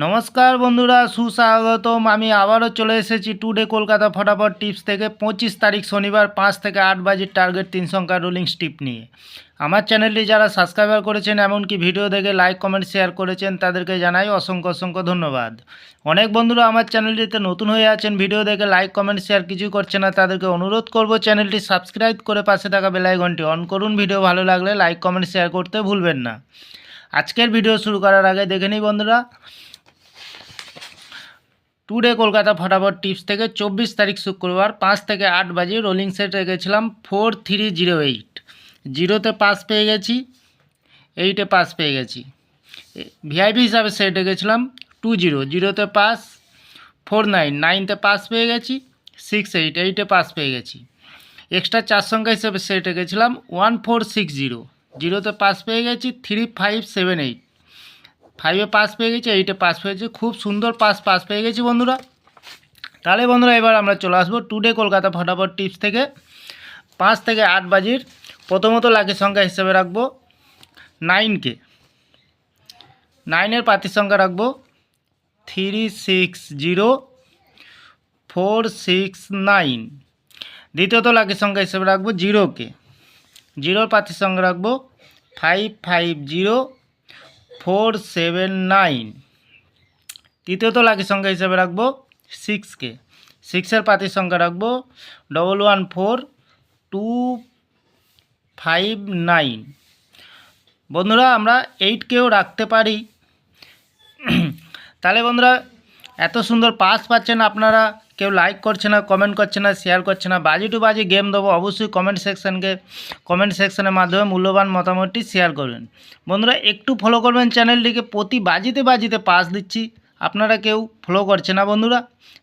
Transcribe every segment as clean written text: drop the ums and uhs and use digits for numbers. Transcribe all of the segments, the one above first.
নমস্কার বন্ধুরা, সুস্বাগতম। আমি আবারও চলে এসেছি টুডে কলকাতা ফটাফট টিপস থেকে 25 তারিখ শনিবার 5 থেকে 8 বাজির টার্গেট 3 সংখ্যার রুলিং টিপ নিয়ে। আমার চ্যানেলটি যারা সাবস্ক্রাইবার করেছেন, এমনকি ভিডিও দেখে লাইক কমেন্ট শেয়ার করেছেন, তাদেরকে জানাই অসংখ্য অসংখ্য ধন্যবাদ। অনেক বন্ধুরা আমার চ্যানেলটিতে নতুন হয়ে আছেন, ভিডিও দেখে লাইক কমেন্ট শেয়ার কিছু করছে না, তাদেরকে অনুরোধ করব চ্যানেলটি সাবস্ক্রাইব করে পাশে থাকা বেল আইকনটি অন করুন। ভিডিও ভালো লাগলে লাইক কমেন্ট শেয়ার করতে ভুলবেন না। আজকের ভিডিও শুরু করার আগে দেখে নিই বন্ধুরা, টুডে কলকাতা ফটাফট টিপস থেকে 24 তারিখ শুক্রবার 5 থেকে 8 বাজে রোলিং সেট রেখেছিলাম 4308। জিরোতে পাস পেয়ে গেছি, 8-এ পাস পেয়ে গেছি। ভিআইপি হিসাবে সেট রেখেছিলাম 20, জিরোতে পাস 49, 9তে পাস পেয়ে গেছি 68, 8-এ পাস পেয়ে গেছি। এক্সট্রা 4 সংখ্যা হিসেবে সেট রেখেছিলাম 1460, জিরোতে পাস পেয়ে গেছি 3578, 5-এ পাস পেয়ে গেছি, 8-এ পাস পেয়েছি। খুব সুন্দর পাস পেয়ে গেছি বন্ধুরা। তাহলে বন্ধুরা এবার আমরা চলে আসবো টুডে কলকাতা ফটাফট টিপস থেকে 5 থেকে 8 বাজির। প্রথমত লাকি সংখ্যা হিসেবে রাখবো 9কে, 9-এর পাতির সংখ্যা রাখবো 360469। দ্বিতীয়ত লাকি সংখ্যা হিসেবে রাখবো 0কে, 0-এর পাতির সংখ্যা রাখবো 550479। তৃতীয়ত লাকি সংখ্যা হিসেবে রাখবো 6কে, 6-এর পাতির সংখ্যা রাখবো 114259। বন্ধুরা আমরা 8কেও রাখতে পারি। তাহলে বন্ধুরা এত সুন্দর পাস পাচ্ছেন আপনারা, কেউ লাইক করছে না, কমেন্ট করছে না, শেয়ার করছে না। বাজি টু বাজি গেম দেবো, অবশ্যই কমেন্ট সেকশনের মাধ্যমে মূল্যবান মতামতটি শেয়ার করবেন। বন্ধুরা একটু ফলো করবেন চ্যানেলটিকে, প্রতি বাজিতে পাস দিচ্ছি, আপনারা কেউ ফলো করছে না বন্ধুরা।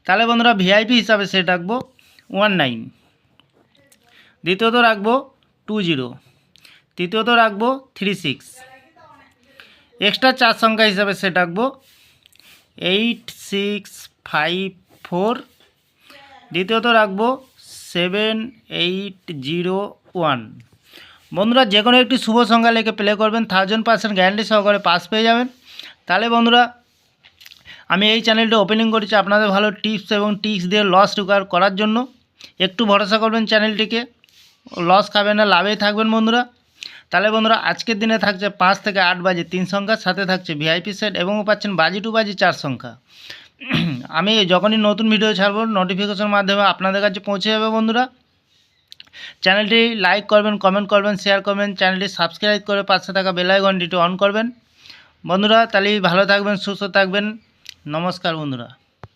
তাহলে বন্ধুরা ভিআইপি হিসাবে সেট রাখবো 19, দ্বিতীয়ত রাখবো 20, তৃতীয়ত রাখবো 36, এক্সট্রা 4 সংখ্যা হিসাবে সেট রাখবো 8654, দ্বিতীয়ত রাখবো 7801। বন্ধুরা যে কোনো একটি শুভ সংখ্যা লিখে প্লে করবেন, 1000% গ্যারান্টি সহকারে পাস পেয়ে যাবেন। তাহলে বন্ধুরা আমি এই চ্যানেলটি ওপেনিং করেছি আপনাদের ভালো টিপস এবং ট্রিক্স দিয়ে লস রিকভার করার জন্য। একটু ভরসা করবেন চ্যানেলটিকে, লস খাবেন না, লাভেই থাকবেন বন্ধুরা। তাহলে বন্ধুরা আজকের দিনে থাকছে 5 থেকে 8 বাজে 3 সংখ্যা, সাথে থাকছে ভিআইপি সেট এবং পাচ্ছেন বাজি টু বাজি 4 সংখ্যা। আমি যখনই নতুন ভিডিও ছাড়বো নোটিফিকেশনের মাধ্যমে আপনাদের কাছে পৌঁছে যাবে বন্ধুরা। চ্যানেলটি লাইক করবেন, কমেন্ট করবেন, শেয়ার করবেন, চ্যানেলটি সাবস্ক্রাইব করে পাশে থাকা বেল আইকনটি অন করবেন বন্ধুরা। তাহলেই ভালো থাকবেন, সুস্থ থাকবেন। নমস্কার বন্ধুরা।